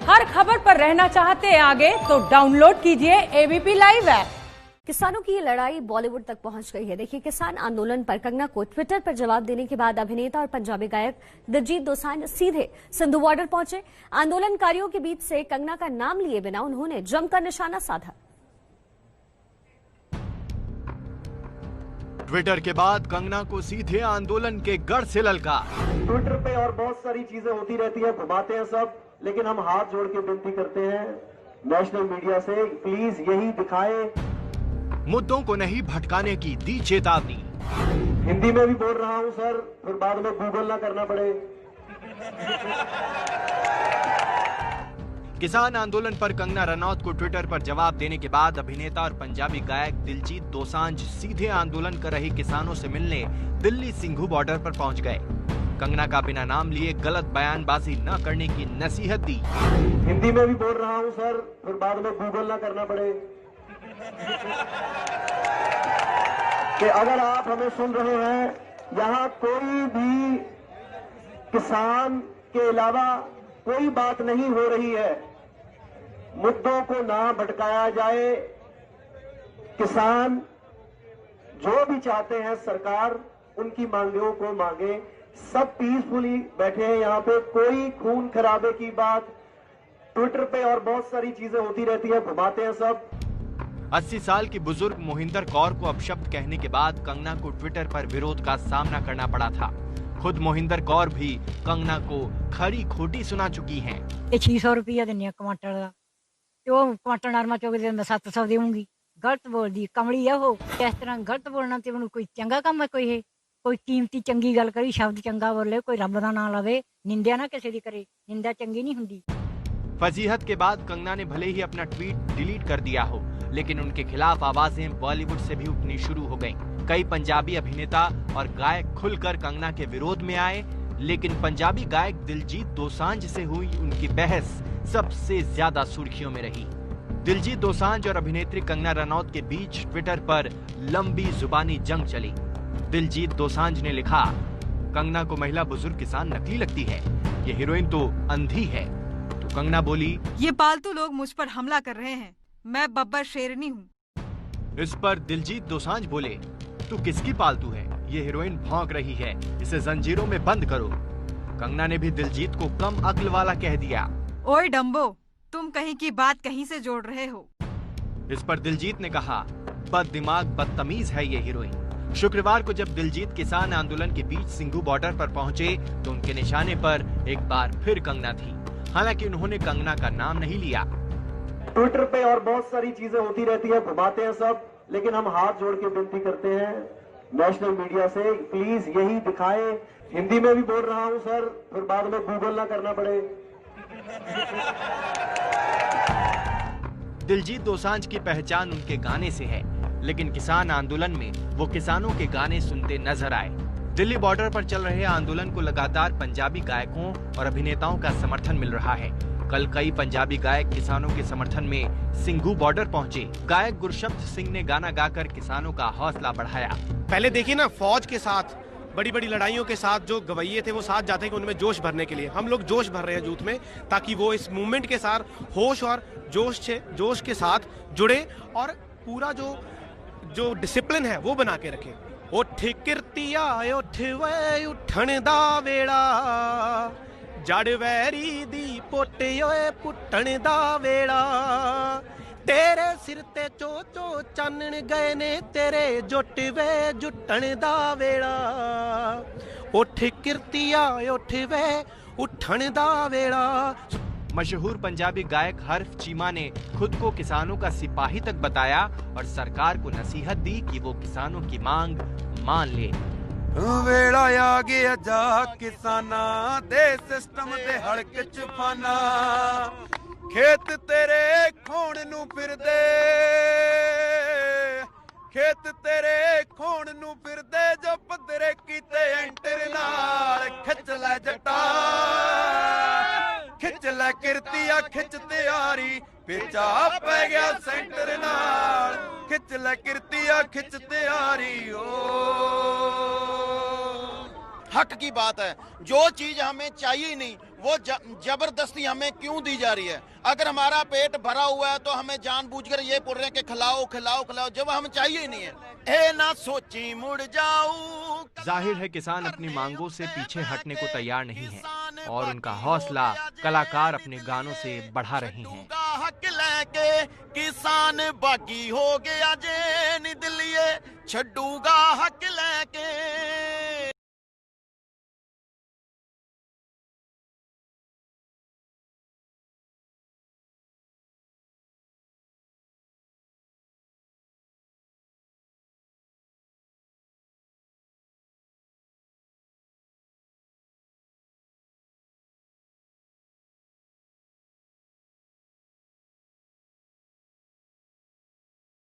हर खबर पर रहना चाहते हैं आगे तो डाउनलोड कीजिए एबीपी लाइव ऐप। किसानों की ये लड़ाई बॉलीवुड तक पहुंच गई है। देखिए, किसान आंदोलन पर कंगना को ट्विटर पर जवाब देने के बाद अभिनेता और पंजाबी गायक दिलजीत दोसांझ सीधे सिंधु बॉर्डर पहुंचे। आंदोलनकारियों के बीच से कंगना का नाम लिए बिना उन्होंने जमकर निशाना साधा। ट्विटर के बाद कंगना को सीधे आंदोलन के गढ़ से ललकार। ट्विटर पे और बहुत सारी चीजें होती रहती है, घुमाते हैं सब, लेकिन हम हाथ जोड़ के विनती करते हैं नेशनल मीडिया से, प्लीज यही दिखाएं। मुद्दों को नहीं भटकाने की दी चेतावनी। हिंदी में भी बोल रहा हूं सर, फिर बाद में गूगल ना करना पड़े। किसान आंदोलन पर कंगना रनौत को ट्विटर पर जवाब देने के बाद अभिनेता और पंजाबी गायक दिलजीत दोसांझ सीधे आंदोलन कर रहे किसानों से मिलने दिल्ली सिंघू बॉर्डर पर पहुंच गए। कंगना का बिना नाम लिए गलत बयानबाजी न करने की नसीहत दी। हिंदी में भी बोल रहा हूं सर, फिर बाद में गूगल ना करना पड़े कि अगर आप हमें सुन रहे हैं, यहाँ कोई भी किसान के अलावा कोई बात नहीं हो रही है। मुद्दों को ना भटकाया जाए। किसान जो भी चाहते हैं सरकार उनकी मांगों को मांगे। सब पीसफुली बैठे हैं यहाँ पे, कोई खून खराबे की बात ट्विटर पे और बहुत सारी चीजें होती रहती है, घुमाते हैं सब। 80 साल की बुजुर्ग मोहिंदर कौर को अपशब्द कहने के बाद कंगना को ट्विटर पर विरोध का सामना करना पड़ा था। खुद मोहिंदर कौर भी कंगना को खरी खोटी सुना चुकी हैं। 600 रुपया देने क्वांटल का, तो क्वांटल नरमा चौक दे मैं 700 देऊंगी। गलत बोल दी, कमली है वो। इस तरह गलत बोलना ते मैनूं कोई चंगा काम है? कोई है कोई कीमती चंगी गल करी, शब्द चंगा बोले, कोई रब दा नाम लवे, निंदा ना किसी दी करे, निंदा चंगी नहीं हुंदी। फजीहत के बाद कंगना ने भले ही अपना ट्वीट डिलीट कर दिया हो, लेकिन उनके खिलाफ आवाजें बॉलीवुड से भी उठनी शुरू हो गईं। कई पंजाबी अभिनेता और गायक खुलकर कंगना के विरोध में आए, लेकिन पंजाबी गायक दिलजीत दोसांझ से हुई उनकी बहस सबसे ज्यादा सुर्खियों में रही। दिलजीत दोसांझ और अभिनेत्री कंगना रनौत के बीच ट्विटर पर लंबी जुबानी जंग चली। दिलजीत दोसांझ ने लिखा, कंगना को महिला बुजुर्ग किसान नकली लगती है, ये हीरोइन तो अंधी है। तो कंगना बोली, ये पालतू लोग मुझ पर हमला कर रहे हैं, मैं बब्बर शेरनी हूँ। इस पर दिलजीत दोसांझ बोले, तू किसकी पालतू है? ये हीरोइन भौंक रही है, इसे जंजीरों में बंद करो। कंगना ने भी दिलजीत को कम अक्ल वाला कह दिया। ओए डम्बो, तुम कहीं की बात कहीं से जोड़ रहे हो। इस पर दिलजीत ने कहा, बददिमाग बदतमीज है ये हीरोइन। शुक्रवार को जब दिलजीत किसान आंदोलन के बीच सिंघू बॉर्डर पर पहुंचे तो उनके निशाने पर एक बार फिर कंगना थी। हालांकि उन्होंने कंगना का नाम नहीं लिया। ट्विटर पे और बहुत सारी चीजें होती रहती है, घुमाते हैं सब, लेकिन हम हाथ जोड़ के विनती करते हैं नेशनल मीडिया से, प्लीज यही दिखाएं। हिंदी में भी बोल रहा हूं सर, फिर बाद में गूगल ना करना पड़े। दिलजीत दोसांझ की पहचान उनके गाने से है, लेकिन किसान आंदोलन में वो किसानों के गाने सुनते नजर आए। दिल्ली बॉर्डर पर चल रहे आंदोलन को लगातार पंजाबी गायकों और अभिनेताओं का समर्थन मिल रहा है। कल कई पंजाबी गायक किसानों के समर्थन में सिंघू बॉर्डर पहुंचे। गायक गुरशब्द सिंह ने गाना गाकर किसानों का हौसला बढ़ाया। पहले देखिए ना, फौज के साथ बड़ी बड़ी लड़ाइयों के साथ जो गवैये थे वो साथ जाते हैं कि उनमें जोश भरने के लिए। हम लोग जोश भर रहे हैं यूथ में, ताकि वो इस मूवमेंट के साथ होश और जोश के साथ जुड़े और पूरा जो डिसिप्लिन है वो बना के रखे। उठ किरतिया उठ वे उठण दा वेड़ा, जड़ वैरी दी पुट ओए पुट्टण दा वेड़ा, तेरे सिर ते चो चो चानण गए ने तेरे जुट वे जुटण दा वेड़ा। उठ किरतिया उठ वे उठण दा वेड़ा। मशहूर पंजाबी गायक हर्फ चीमा ने खुद को किसानों का सिपाही तक बताया और सरकार को नसीहत दी कि वो किसानों की मांग मान ले। वेड़ा आ गया जा किसाना दे सिस्टम दे हड़क च पाना, खेत तेरे खोण नू फिरदे, खेत तेरे खोण नू फिरदे, जो पदरे कीते एंटर नाल खिच ले जटा, खिच ले किरतिया खिच तैयारी, पिचा पै गया सेंटर नाल, खिच ले किरतिया खिच तैयारी। ओ हक की बात है। जो चीज हमें चाहिए नहीं वो जबरदस्ती हमें क्यों दी जा रही है? अगर हमारा पेट भरा हुआ है तो हमें जानबूझकर ये बोल रहे हैं कि खिलाओ खिलाओ खिलाओ, जब हमें चाहिए ही नहीं है। ए ना सोची मुड़ जाऊं। जाहिर है किसान अपनी मांगों से पीछे हटने को तैयार नहीं है और उनका हौसला कलाकार अपने गानों से बढ़ा रहे हैं। हक लेके किसान बागी हो गया जे निदलिए, छड्डूगा हक लेके